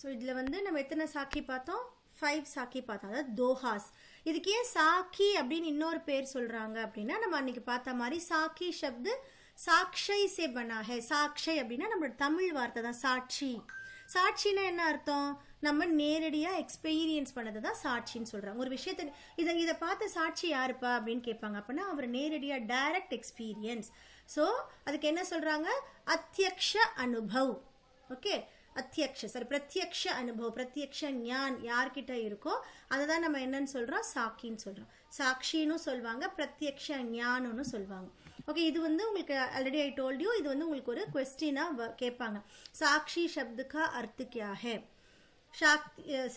So இதில் வந்து நம்ம எத்தனை சாக்கி பார்த்தோம்? 5 சாக்கி பார்த்தோம், அதாவது தோஹாஸ். இதுக்கு ஏன் சாக்கி அப்படின்னு இன்னொரு பேர் சொல்கிறாங்க அப்படின்னா, நம்ம அன்னைக்கு பார்த்த மாதிரி சாக்கி சப்து சாக்ஷை சே பனா ஹே. சாக்ஷை அப்படின்னா நம்மளோட தமிழ் வார்த்தை தான் சாட்சி. சாட்சின்னா என்ன அர்த்தம்? நம்ம நேரடியாக எக்ஸ்பீரியன்ஸ் பண்ணதை தான் சாட்சின்னு சொல்கிறாங்க. ஒரு விஷயத்தை இதை பார்த்த சாட்சி யாருப்பா அப்படின்னு கேட்பாங்க. அப்படின்னா அவர் நேரடியாக டைரக்ட் எக்ஸ்பீரியன்ஸ். ஸோ அதுக்கு என்ன சொல்கிறாங்க? அத்தியக்ஷ அனுபவ். ஓகே, அத்தியக்ஷ சரி பிரத்யக்ஷ அனுபவ், பிரத்யக்ஷ ஞான் யார்கிட்ட இருக்கோ அதை தான் நம்ம என்னன்னு சொல்கிறோம்? சாக்கின்னு சொல்கிறோம். சாட்சின்னு சொல்லுவாங்க, பிரத்யக்ஷ ஞானம்னு சொல்லுவாங்க. ஓகே, இது வந்து உங்களுக்கு ஆல்ரெடி ஐ டோல்ட் யூ, இது வந்து உங்களுக்கு ஒரு क्वेश्चन கேட்பாங்க. சாக்ஷி शब्द का अर्थ क्या है,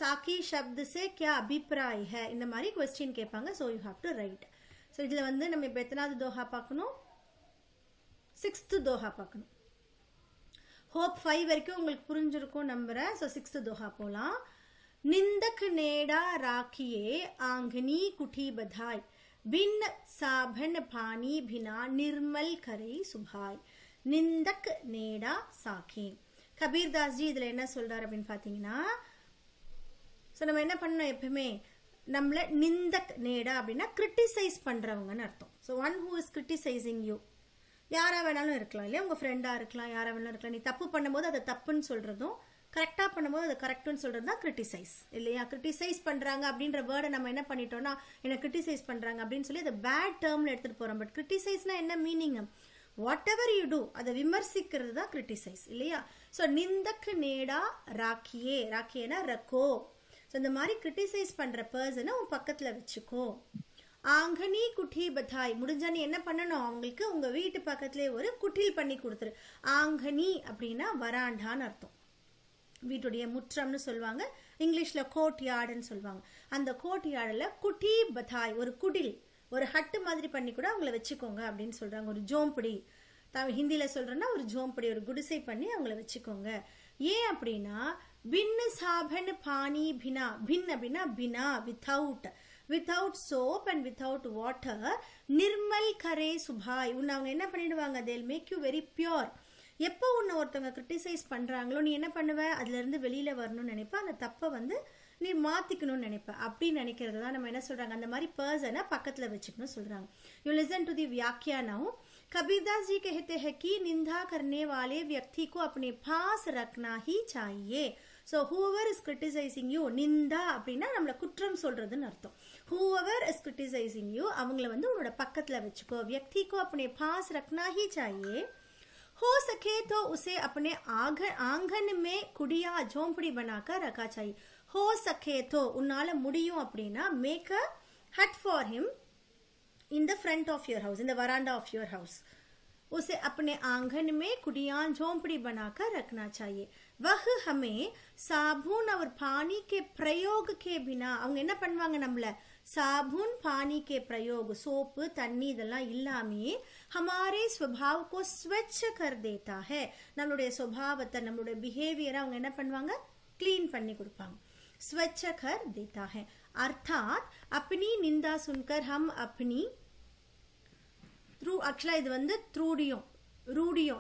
சாக்கி शब्द से क्या अभिप्राय है, இந்த மாதிரி क्वेश्चन கேட்பாங்க. So you have to right. So இதில் வந்து நம்ம இப்போ எத்தனாவது தோஹா பார்க்கணும்? 6th தோஹா பார்க்கணும். ஹோப் 5 வரைக்கும் உங்களுக்கு புரிஞ்சிருக்கும் நம்புறேன். ஸோ 6th தோஹா போகலாம். நிந்தக் நேடா ராக்கியே ஆங்கனி குட்டி பதாய் बिन साबन पानी बिना निर्मल करे सुभाय. निंदक नेडा साखी. கபீர்தாஸ் ஜி இதில் என்ன சொல்றாரு அப்படின்னு பார்த்தீங்கன்னா, ஸோ நம்ம என்ன பண்ணணும்? எப்பவுமே நம்மள நிந்தக் நேடா அப்படின்னா கிரிட்டிசைஸ் பண்றவங்கன்னு அர்த்தம். So one who is criticising you, யாரா வேணாலும் இருக்கலாம் இல்லையா, உங்க ஃப்ரெண்டா இருக்கலாம், யாரா வேணாலும் இருக்கலாம். நீ தப்பு பண்ணும்போது அதை தப்புன்னு சொல்றதும், கரெக்டாக பண்ணும்போது அதை கரெக்டுன்னு சொல்கிறது தான் கிரிட்டிசைஸ் இல்லையா? கிரிட்டிசைஸ் பண்ணுறாங்க அப்படின்ற வேர்டை நம்ம என்ன பண்ணிட்டோம்னா, என்ன கிரிட்டிசைஸ் பண்ணுறாங்க அப்படின்னு சொல்லி அதை பேட் டேர்மில் எடுத்துகிட்டு போகிறோம். பட் கிரிட்டிசைஸ்னா என்ன meaning? Whatever you do அதை விமர்சிக்கிறது தான் கிரிட்டிசைஸ் இல்லையா? ஸோ நிந்தக்கு நேடா ராக்கியே, ராக்கியேனா ரக்கோ. ஸோ இந்த மாதிரி கிரிட்டிசைஸ் பண்ணுற பர்சனை உன் பக்கத்தில் வச்சுக்கோ. ஆங்கனி குட்டி பதாய், முடிஞ்சா நீ என்ன பண்ணணும்? அவங்களுக்கு உங்கள் வீட்டு பக்கத்துலேயே ஒரு குட்டில் பண்ணி கொடுத்துரு. ஆங்கனி அப்படின்னா வராண்டான்னு அர்த்தம், வீட்டுடைய முற்றம்னு சொல்லுவாங்க. இங்கிலீஷ்ல கோட் யார்டுன்னு சொல்லுவாங்க. அந்த கோட் யார்டில் குட்டி பதாய், ஒரு குடில், ஒரு ஹட்டு மாதிரி பண்ணி கூட அவங்கள வச்சுக்கோங்க அப்படின்னு சொல்றாங்க. ஒரு ஜோம்படி, ஹிந்தியில சொல்றேன்னா ஒரு ஜோம்படி, ஒரு குடிசை பண்ணி அவங்கள வச்சுக்கோங்க. ஏன் அப்படின்னா, பின் சாபன் பானி பினா, பின் அப்படின்னா பினா without, without soap and without water, நிர்மல் கரே சுபாய். உன்னை அவங்க என்ன பண்ணிடுவாங்க? தேல் மேக் யூ வெரி பியோர். எப்போ உன்னை ஒருத்தவங்க கிரிட்டிசைஸ் பண்ணுறாங்களோ நீ என்ன பண்ணுவ? அதுலேருந்து வெளியில் வரணும்னு நினைப்ப, அந்த தப்பை வந்து நீ மாற்றிக்கணும்னு நினைப்ப. அப்படின்னு நினைக்கிறது தான் நம்ம என்ன சொல்கிறாங்க, அந்த மாதிரி பர்சனை பக்கத்தில் வச்சுக்கணும்னு சொல்கிறாங்க. யூ லிசன் டு தி வியாக்கியானம். कबीरदास जी कहते हैं कि निंदा करने वाले व्यक्ति को अपने पास रखना ही चाहिए. So whoever is criticizing you, நிந்தா அப்படின்னா நம்மள குற்றம் சொல்றதுன்னு அர்த்தம். whoever is criticizing you அவங்கள வந்து உன்னோட பக்கத்தில் வச்சுக்கோ. व्यक्ति को अपने पास रखना ही चाहिए. हो सके तो उसे अपने आंगन में कुड़िया झोंपड़ी बनाकर रखा चाहिए. हो सके तो उन्नाल मुडिயும் அப்படின்னா make a hut for him in the front of your house, in the veranda of your house. उसे अपने आंगन में कुड़िया झोंपड़ी बनाकर रखना चाहिए. वह हमें साबुन और पानी के प्रयोग के बिना, அவங்க என்ன பண்ணுவாங்க? நம்மள साबुन पानी के प्रयोग, सोप தண்ணி இதெல்லாம் இல்லாமே हमारे स्वभाव को स्वच्छ कर देता है. நம்மளுடைய स्वभावத்தை, நம்மளுடைய பிஹேவியரை அவங்க என்ன பண்ணுவாங்க? क्लीन பண்ணி கொடுப்பாங்க. स्वच्छ कर देता है. अर्थात अपनी निंदा सुनकर हम अपनी த்ரூ, ஆக்சுவலாக இது வந்து த்ரூடியும்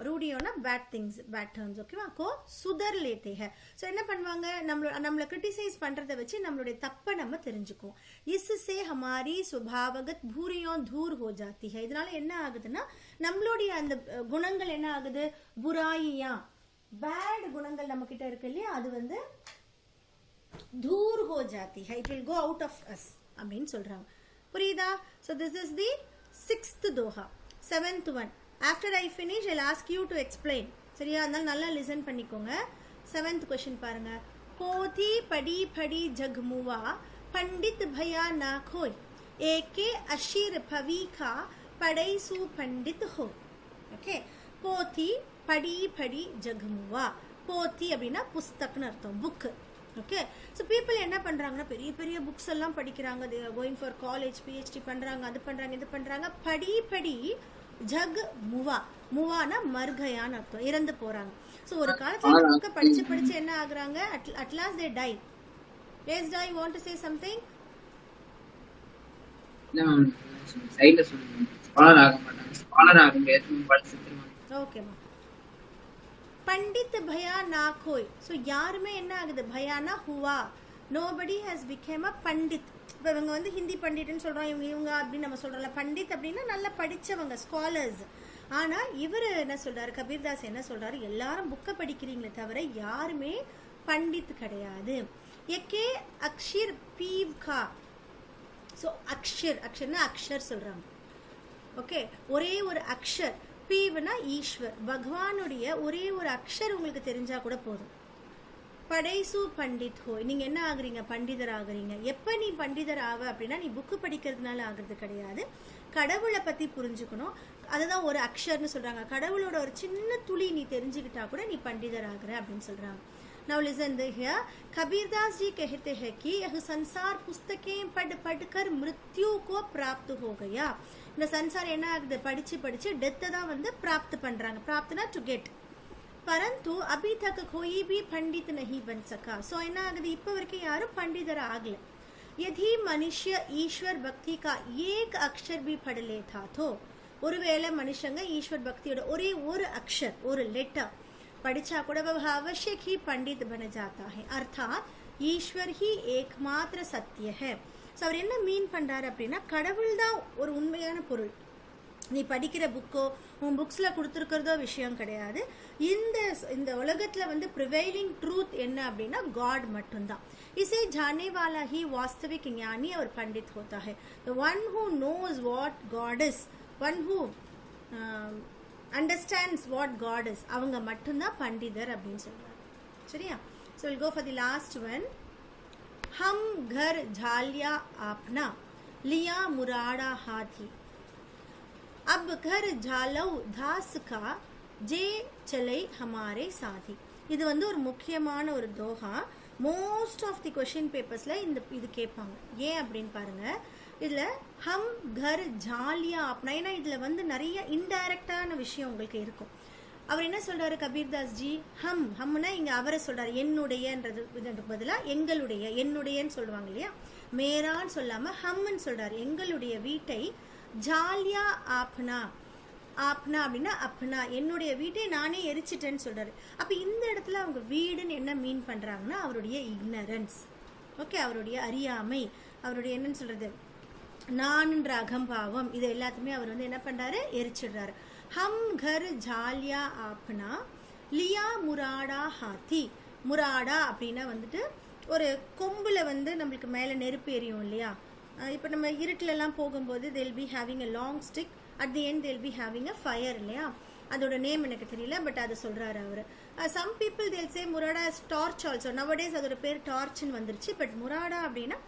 ரூடியோனா பேட் திங்ஸ், பேட் டர்ம்ஸ், ஓகேவா? கோ சுதர் லேத்தே ஹே. ஸோ என்ன பண்ணுவாங்க? நம்மளை கிரிட்டிசைஸ் பண்ணுறதை வச்சு நம்மளுடைய தப்பை நம்ம தெரிஞ்சுக்குவோம். இஸ்ஸே ஹமாரி சுபாவகத் பூரியோம் தூர் ஹோ ஜாத்தி ஹே. இதனால என்ன ஆகுதுன்னா, நம்மளுடைய அந்த குணங்கள் என்ன ஆகுது? புராயியா, பேட் குணங்கள் நம்ம கிட்ட இருக்கு இல்லையா, அது வந்து தூர் ஹோ ஜாத்தி ஹே, it will go out of us அப்படின்னு சொல்றாங்க. புரியுதா? So this is the 6th தோஹா. 7th one. After I finish, I'll ask you to explain. சரியா? அதனால நல்லா லிசன் பண்ணிக்கோங்க. 7th question பாருங்க. போதி படி படி ஜக்முவா पंडित भया ना खोय एके अशीर भवीखा पढ़ई सु पंडित हो. ओके, போதி படி படி ஜக்முவா. போதி அப்படின்னா புஸ்தக்னு அர்த்தம், புக். ஓகே, ஸோ பீப்புள் என்ன பண்ணுறாங்கன்னா, பெரிய பெரிய புக்ஸ் எல்லாம் படிக்கிறாங்க, கோயிங் ஃபார் காலேஜ், பிஹெச்டி பண்ணுறாங்க, அது பண்ணுறாங்க, இது பண்ணுறாங்க. படி படி ஜக் முவா, முவானா மர்கயான்னு அர்த்தம், இறந்து போகிறாங்க. ஸோ ஒரு காலத்தில் புக்கை படித்து படித்து என்ன ஆகுறாங்க? At last they die. Yes die, want to say something? ஓகேம்மா. பண்டித் பயா நா கோய். ஸோ யாருமே என்ன ஆகுது, பயானா ஹுவா, nobody has become a pandit. இப்போ இவங்க வந்து ஹிந்தி பண்டிட்னு சொல்கிறோம், இவங்க அப்படின்னு நம்ம சொல்கிறோம்ல. பண்டித் அப்படின்னா நல்லா படித்தவங்க, ஸ்காலர்ஸ். ஆனால் இவர் என்ன சொல்கிறாரு, கபீர்தாஸ் என்ன சொல்கிறாரு, எல்லாரும் புக்கை படிக்கிறீங்களே தவிர யாருமே பண்டித் கிடையாது. எக்கே அக்ஷர் பீவ் கா. ஸோ அக்ஷர்னா அக்ஷர் சொல்கிறாங்க. ஓகே, ஒரே ஒரு அக்ஷர், பீவ்னா ஈஸ்வர், பகவானுடைய ஒரே ஒரு அக்ஷர் உங்களுக்கு தெரிஞ்சா கூட போதும். படைசு பண்டித் ஹோ, நீங்க என்ன ஆகுறீங்க, பண்டிதர் ஆகுறீங்க. எப்ப நீ பண்டிதர் ஆவ அப்படின்னா நீ புக்கு படிக்கிறதுனால ஆகுறது கிடையாது, கடவுளை பத்தி புரிஞ்சுக்கணும். அதுதான் ஒரு அக்ஷர்னு சொல்றாங்க. கடவுளோட ஒரு சின்ன துளி நீ தெரிஞ்சுக்கிட்டா கூட நீ பண்டிதர் ஆகுற அப்படின்னு சொல்றாங்க. Now listen here. Kabirdas ji कहते हैं कि यह संसार पुस्तकें पढ़ पढ़कर मृत्यु को प्राप्त हो गया. இந்த संसार என்ன ஆகுது, படிச்சு படிச்சு டெத்தை தான் வந்து பிராப்த் பண்றாங்க. பிராப்த்னா டு கெட். परंतु अभी तक कोई भी पंडित नहीं बन सका. सो என்ன ஆகுது, இப்போ வரைக்கும் யாரும் பண்டிதர் ஆகல. यदि मनुष्य ईश्वर भक्ति का एक अक्षर भी पढ़ लेता तो, ஒருவேளை மனுஷங்க ஈஸ்வர் பக்தியோட ஒரே ஒரு அக்ஷர், ஒரு லெட்டர் படிச்சா கூட वह अवश्य ही पंडित बन जाता है. अर्थात ईश्वर ही एकमात्र सत्य है. ஸோ அவர் என்ன மீன் பண்றாரு அப்படின்னா, கடவுள் தான் ஒரு உண்மையான பொருள். நீ படிக்கிற புக்கோ உன் புக்ஸில் கொடுத்துருக்கிறதோ விஷயம் கிடையாது. இந்த உலகத்தில் வந்து ப்ரிவைலிங் ட்ரூத் என்ன அப்படின்னா காட் மட்டும்தான். இசை ஜானே வாலா ஹி வாஸ்தவிக் ஞானி அவர் பண்டித் ஹோத்தா ஹை. The one who knows what God is, one who understands what God is, அவங்க மட்டும்தான் பண்டிதர் அப்படின்னு சொல்றாங்க. சரியா? So will go for the last one. ஹம் घर झालिया आपना लिया मुराड़ा हाथी अब घर झालौ धास का जे चले हमारे साथी. இது வந்து ஒரு முக்கியமான ஒரு தோஹா. மோஸ்ட் ஆஃப் தி கொஷின் பேப்பர்ஸ்ல இது கேட்பாங்க. ஏன் அப்படின்னு பாருங்க, இதுல ஹம் घर झालिया आपना, ஏன்னா இதுல வந்து நிறைய இன்டைரக்டான விஷயம் உங்களுக்கு இருக்கும். அவர் என்ன சொல்றாரு கபீர்தாஸ் ஜி, ஹம்னா இங்க அவரை சொல்றாரு, என்னுடையன்றது இதற்கு பதிலா எங்களுடைய, என்னுடையன்னு சொல்லுவாங்க இல்லையா, மேரான்னு சொல்லாம ஹம்னு சொல்றாரு. எங்களுடைய வீட்டை ஜாலியா ஆப்னா, ஆப்னா அப்படின்னா அப்னா, என்னுடைய வீட்டை நானே எரிச்சிட்டேன்னு சொல்றாரு. அப்ப இந்த இடத்துல அவங்க வீடுன்னு என்ன மீன் பண்றாங்கன்னா அவருடைய இக்னரன்ஸ். ஓகே, அவருடைய அறியாமை, அவருடைய என்னன்னு சொல்றது, நான்ன்ற அகம்பாவம், இது எல்லாத்தையுமே அவர் வந்து என்ன பண்றாரு, எரிச்சிடுறாரு. हम घर झालिया आपना लिया मुराड़ा हाथी. முராடா அப்படின்னா வந்துட்டு ஒரு கொம்புல வந்து நம்மளுக்கு மேலே நெருப்பு எரியும் இல்லையா. இப்போ நம்ம இருட்டிலலாம் போகும்போது they'll be having a long stick, at the end they'll be having a fire இல்லையா. அதோட நேம் எனக்கு தெரியல, பட் அதை சொல்றாரு அவர். some people they'll say Murada as torch also. nowadays அதோட பேர் டார்ச்னு வந்துருச்சு, பட் முராடா அப்படின்னா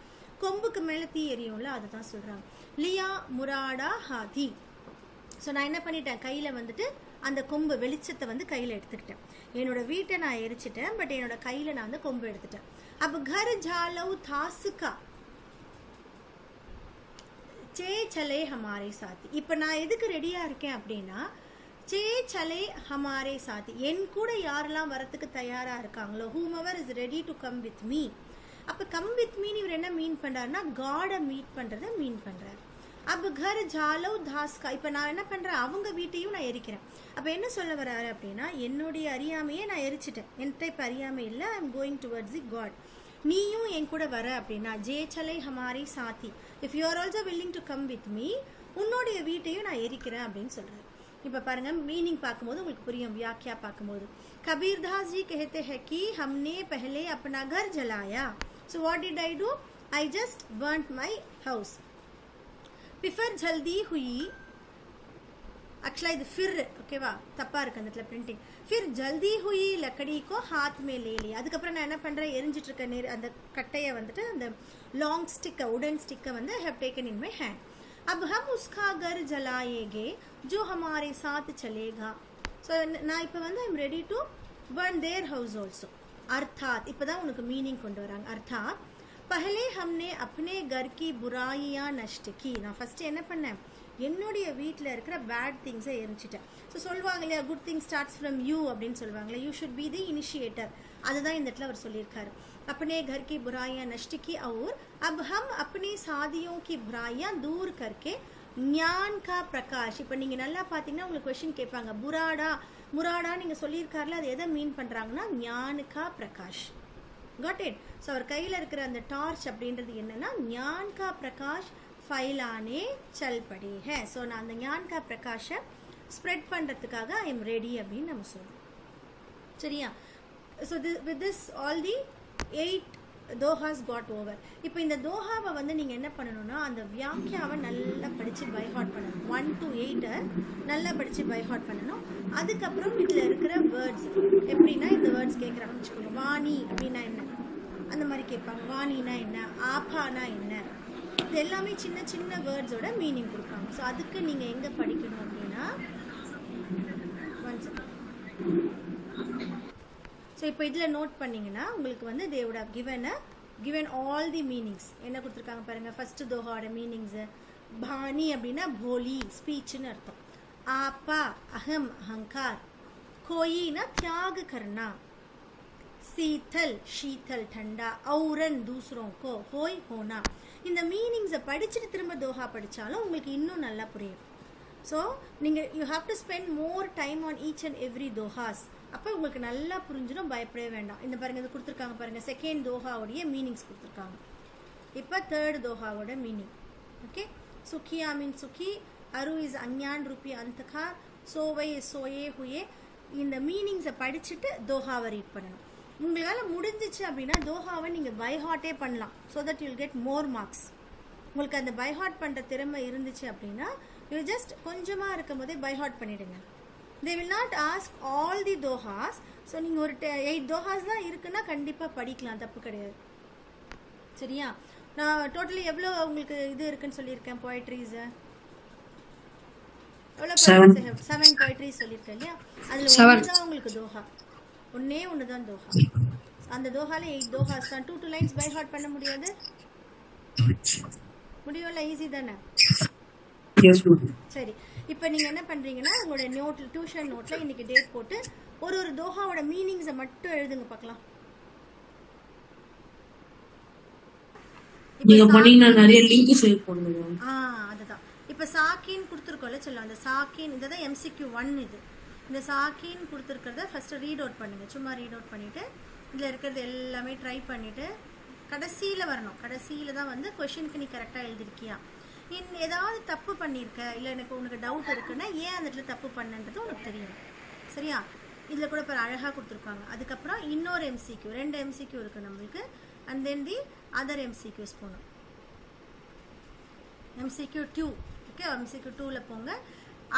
கொம்புக்கு மேலே தீ எரியும்ல, அதை தான் சொல்றாங்க. லியா முராடா ஹாதி. ஸோ நான் என்ன பண்ணிட்டேன், கையில் வந்துட்டு அந்த கொம்பு வெளிச்சத்தை வந்து கையில் எடுத்துக்கிட்டேன். என்னோட வீட்டை நான் எரிச்சிட்டேன், பட் என்னோட கையில் நான் வந்து கொம்பு எடுத்துட்டேன். அப்போ घर झालौ धास का चे चले हमारे साथी. இப்போ நான் எதுக்கு ரெடியாக இருக்கேன் அப்படின்னா, चे चले हमारे साथी, என் கூட யாரெல்லாம் வரத்துக்கு தயாராக இருக்காங்களோ, whomever is ready to come with me. அப்போ கம் வித் மீன் இவர் என்ன மீன் பண்ணுறாருன்னா காடை மீட் பண்ணுறதை மீன் பண்ணுறாரு. अब घर झालौ धास का, இப்போ நான் என்ன பண்ணுறேன், அவங்க வீட்டையும் நான் எரிக்கிறேன். அப்போ என்ன சொல்ல வர்றாரு அப்படின்னா, என்னுடைய அறியாமையே நான் எரிச்சிட்டேன், என்கிட்ட இப்போ அறியாமை இல்லை, I am going towards the god. நீயும் என் கூட வர அப்படின்னா ஜே சலை ஹமாரி சாத்தி, if you are also willing to come with me, உன்னுடைய வீட்டையும் நான் எரிக்கிறேன் அப்படின்னு சொல்கிறாரு. இப்போ பாருங்க, மீனிங் பார்க்கும்போது உங்களுக்கு புரியும், வியாக்கியா பார்க்கும்போது. कबीरदास जी कहते हैं कि हमने पहले अपना घर जलाया. So what did I do? I just burnt my house. फिर जल्दी हुई, एक्चुअली இது फिर ஓகேவா, தப்பா இருக்கு அந்த இடத்துல பிரிண்டிங். फिर जल्दी हुई लकड़ी को हाथ में ले लिया. அதுக்கப்புறம் நான் என்ன பண்றேன், எரிஞ்சிட்டு இருக்க அந்த கட்டையை வந்துட்டு அந்த லாங் ஸ்டிக்கை, உடன் ஸ்டிக்கை வந்து I have taken in my hand. अब हम उसका घर जलाएंगे जो हमारे साथ चलेगा. ஸோ நான் இப்போ வந்து I'm ready to burn their house also. अर्थात இப்போதான் உனக்கு மீனிங் கொண்டு வராங்க. अर्थात पहले हमने अपने घर की बुराइयां नष्ट की. நான் ஃபர்ஸ்ட் என்ன பண்ணேன், என்னுடைய வீட்டில் இருக்கிற பேட் திங்ஸை எரிச்சிட்டேன். ஸோ சொல்லுவாங்க இல்லையா, good thing starts from you அப்படின்னு சொல்லுவாங்களே, you should be the initiator. அதுதான் இந்த இடத்துல அவர் சொல்லியிருக்காரு. अपने घर की बुराइयां नष्ट की और अब हम अपनी शादियों की बुराइयां दूर करके ஞான் கா பிரகாஷ். இப்போ நீங்கள் நல்லா பார்த்தீங்கன்னா உங்களுக்கு கொஷின் கேட்பாங்க, முராடா நீங்கள் சொல்லியிருக்காருல, அது எதை மீன் பண்ணுறாங்கன்னா ஞான் கா பிரகாஷ். Got it. ஸோ அவர் கையில் இருக்கிற அந்த டார்ச் அப்படின்றது என்னன்னா ஞான் கா பிரகாஷ் ஃபைலானே சல் படே ஹே. ஸோ நான் அந்த ஞான் கா பிரகாஷை ஸ்ப்ரெட் பண்ணுறதுக்காக ஐ எம் ரெடி அப்படின்னு நம்ம சொல்கிறோம். சரியா? So with this all the 8 தோஹாஸ் காட் ஓவர். இப்போ இந்த தோஹாவை வந்து நீங்கள் என்ன பண்ணணும்னா அந்த வியாக்கியாவை நல்லா படித்து பைஹார்ட் பண்ணணும். 1 to 8 நல்லா படித்து பைஹார்ட் பண்ணணும். அதுக்கப்புறம் இதில் இருக்கிற வேர்ட்ஸ் எப்படின்னா இந்த வேர்ட்ஸ் கேட்குறாங்கன்னு வச்சுக்கோங்க. வாணி அப்படின்னா என்ன அந்த மாதிரி கேட்பாங்க. வாணினா என்ன, ஆபானா என்ன, இது எல்லாமே சின்ன சின்ன வேர்ட்ஸோட மீனிங் கொடுப்பாங்க. ஸோ அதுக்கு நீங்கள் எங்கே படிக்கணும் அப்படின்னா ஸோ இப்போ இதில் நோட் பண்ணிங்கன்னா உங்களுக்கு வந்து they would have given all the meanings. என்ன கொடுத்துருக்காங்க பாருங்கள். ஃபஸ்ட்டு தோஹாவோட மீனிங்ஸு. பாணி அப்படின்னா போலி ஸ்பீச்சுன்னு அர்த்தம். ஆப்பா அகம் அகங்கார். கோயினா தியாக கர்னா. சீத்தல் ஷீத்தல் ठंडा. औरन दूसरों को होय होना. இந்த மீனிங்ஸை படிச்சுட்டு திரும்ப தோஹா படித்தாலும் உங்களுக்கு இன்னும் நல்லா புரியும். ஸோ நீங்கள் you have to spend more time on each and every தோஹாஸ். அப்போ உங்களுக்கு நல்லா புரிஞ்சிடும், பயப்படவே வேண்டாம். இந்த பாருங்கள், இது கொடுத்துருக்காங்க பாருங்கள். செகண்ட் தோஹாவுடைய மீனிங்ஸ் கொடுத்துருக்காங்க. இப்போ தேர்ட் தோஹாவோட மீனிங். ஓகே. சுக்கியா மீன் சுக்கி, அரு இஸ் அஞ்ஞான் ரூபி அந்தகா, சோவை சோயே ஹுயே. இந்த மீனிங்ஸை படிச்சுட்டு தோஹாவை ரீட் பண்ணணும். உங்களால் முடிஞ்சிச்சு அப்படின்னா தோஹாவை நீங்கள் பைஹார்ட்டே பண்ணலாம். So that you'll get more marks. உங்களுக்கு அந்த பைஹார்ட் பண்ணுற திறமை இருந்துச்சு அப்படின்னா யூ ஜஸ்ட் கொஞ்சமாக இருக்கும் போதே பைஹார்ட் பண்ணிவிடுங்க. They will not ask all the those. So நீங்கள் ஒரு 8 தோஹாஸ் தான் இருக்குன்னா கண்டிப்பாக படிக்கலாம், தப்பு கிடையாது. சரியா? நான் டோட்டலி எவ்வளோ உங்களுக்கு இது இருக்குன்னு சொல்லியிருக்கேன் போய்ட்ரிஸை. எவ்வளோ 7 போய்ட்ரிஸ் சொல்லியிருக்கேன் இல்லையா? அதில் ஒன்று தான் உங்களுக்கு தோஹா. ஒன்று தான் தோஹா. அந்த தோஹால 8 தோஹாஸ் தான். 2 லைன்ஸ் பை ஹார்ட் பண்ண முடியாது? முடியும்ல, ஈஸி தானே? சரி, இப்போ நீங்கள் என்ன பண்ணுறீங்கன்னா உங்களோட நோட்டில் டியூஷன் நோட்டில் இன்னைக்கு டேட் போட்டு ஒரு தோஹாவோட மீனிங்ஸை மட்டும் எழுதுங்க பார்க்கலாம். அதுதான் இப்போ சாக்கின்னு கொடுத்துருக்கோம்ல சொல்லலாம். அந்த சாக்கின் இதை தான் MCQ 1. இது இந்த சாக்கின்னு கொடுத்துருக்கிறத ஃபஸ்ட்டு ரீட் அவுட் பண்ணுங்கள். சும்மா ரீட் அவுட் பண்ணிவிட்டு இதில் இருக்கிறது எல்லாமே ட்ரை பண்ணிவிட்டு கடைசியில் வரணும். கடைசியில் தான் வந்து கொஷினுக்கு நீ கரெக்டாக எழுதிருக்கியா, ஏதாவது தப்பு பண்ணியிருக்க, இல்லை உனக்கு டவுட் இருக்குன்னா ஏன் அந்த இடத்துல தப்பு பண்ணன்றது உனக்கு தெரியும். சரியா? இதில் கூட இப்போ அழகாக கொடுத்துருக்காங்க. அதுக்கப்புறம் இன்னொரு MCQ, 2 MCQ இருக்குது நம்மளுக்கு. And then the other MCQs போகணும். MCQ 2. ஓகே, MCQ 2ல் போங்க.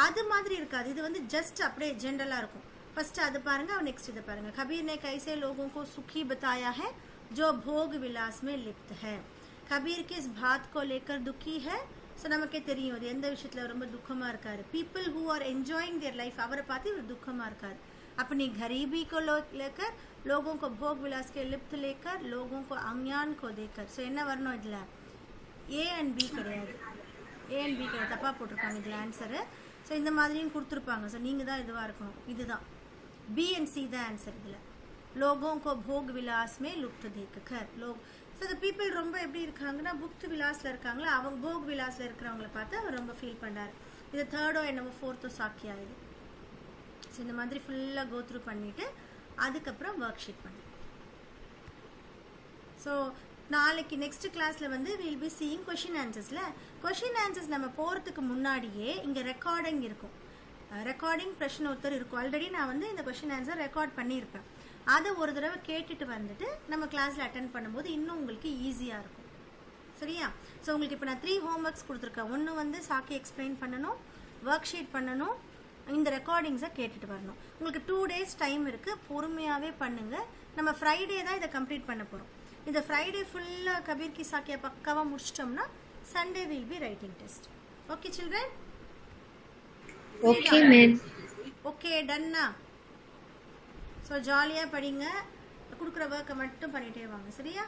அது மாதிரி இருக்காது, இது வந்து ஜஸ்ட் அப்படியே ஜென்ரலாக இருக்கும். ஃபர்ஸ்ட் அது பாருங்க, நெக்ஸ்ட் இதை பாருங்க. कबीर ने कैसे लोगों को सुखी बताया है जो भोग विलास में लिप्त है. कबीर किस बात को लेकर दुखी है? ஸோ நமக்கே தெரியும் அது எந்த விஷயத்தில் ரொம்ப துக்கமாக இருக்காரு. People who are enjoying their life, அவரை பார்த்து இவர் துக்கமாக இருக்காரு. अपनी गरीबी को लेकर, लोगों को भोग विलास के लिप्त लेकर, लोगों को अज्ञान को देकर. ஸோ என்ன வரணும் இதில்? A and B கிடையாது. A and B கிடையாது, தப்பாக போட்டிருக்காங்க இதில் ஆன்சரு. ஸோ இந்த மாதிரியும் கொடுத்துருப்பாங்க. ஸோ நீங்கள் தான் இதுவாக இருக்கணும். இதுதான் B and C தான் ஆன்சர் இதில். लोगों को भोग विलास में लुप्त देखकर लोग. ஸோ இந்த பீப்புள் ரொம்ப எப்படி இருக்காங்கன்னா புக்த் விலாஸில் இருக்காங்களா, அவங்க போக் விலாஸில் இருக்கிறவங்கள பார்த்து அவர் ரொம்ப ஃபீல் பண்ணுறாரு. இது தேர்டோ என்னமோ ஃபோர்த்தோ சாக்கியா இது. ஸோ இந்த மாதிரி ஃபுல்லாக கோ த்ரூ பண்ணிவிட்டு அதுக்கப்புறம் ஒர்க் ஷீட் பண்ணு. ஸோ நாளைக்கு நெக்ஸ்ட் கிளாஸில் வந்து வில் பி சீயிங் கொஷின் ஆன்சர்ஸில். கொஷின் ஆன்சர்ஸ் நம்ம போகிறதுக்கு முன்னாடியே இங்கே ரெக்கார்டிங் இருக்கும். ரெக்கார்டிங் பிரச்சனை ஒருத்தர் இருக்கும். ஆல்ரெடி நான் வந்து இந்த கொஷின் ஆன்சர் ரெக்கார்ட் பண்ணியிருப்பேன். அதை ஒரு தடவை கேட்டுட்டு வந்துட்டு நம்ம கிளாஸில் அட்டென்ட் பண்ணும்போது இன்னும் உங்களுக்கு ஈஸியாக இருக்கும். சரியா? ஸோ உங்களுக்கு இப்போ நான் 3 ஹோம்ஒர்க்ஸ் கொடுத்துருக்கேன். ஒன்று வந்து சாக்கி எக்ஸ்பிளைன் பண்ணணும், ஒர்க் ஷீட் பண்ணணும், இந்த ரெக்கார்டிங்ஸை கேட்டுட்டு வரணும். உங்களுக்கு 2 days டைம் இருக்குது, பொறுமையாகவே பண்ணுங்கள். நம்ம ஃப்ரைடே தான் இதை கம்ப்ளீட் பண்ண போகிறோம். இந்த ஃப்ரைடே ஃபுல்லாக கபீர் கி சாக்கியா பக்காவாக முடிச்சிட்டோம்னா Sunday will be writing test. Okay children? Okay ma'am. Okay டன்னா? ஸோ ஜாலியாக படிங்க, கொடுக்குற ஒர்க்கை மட்டும் பண்ணிகிட்டே வாங்க. சரியா?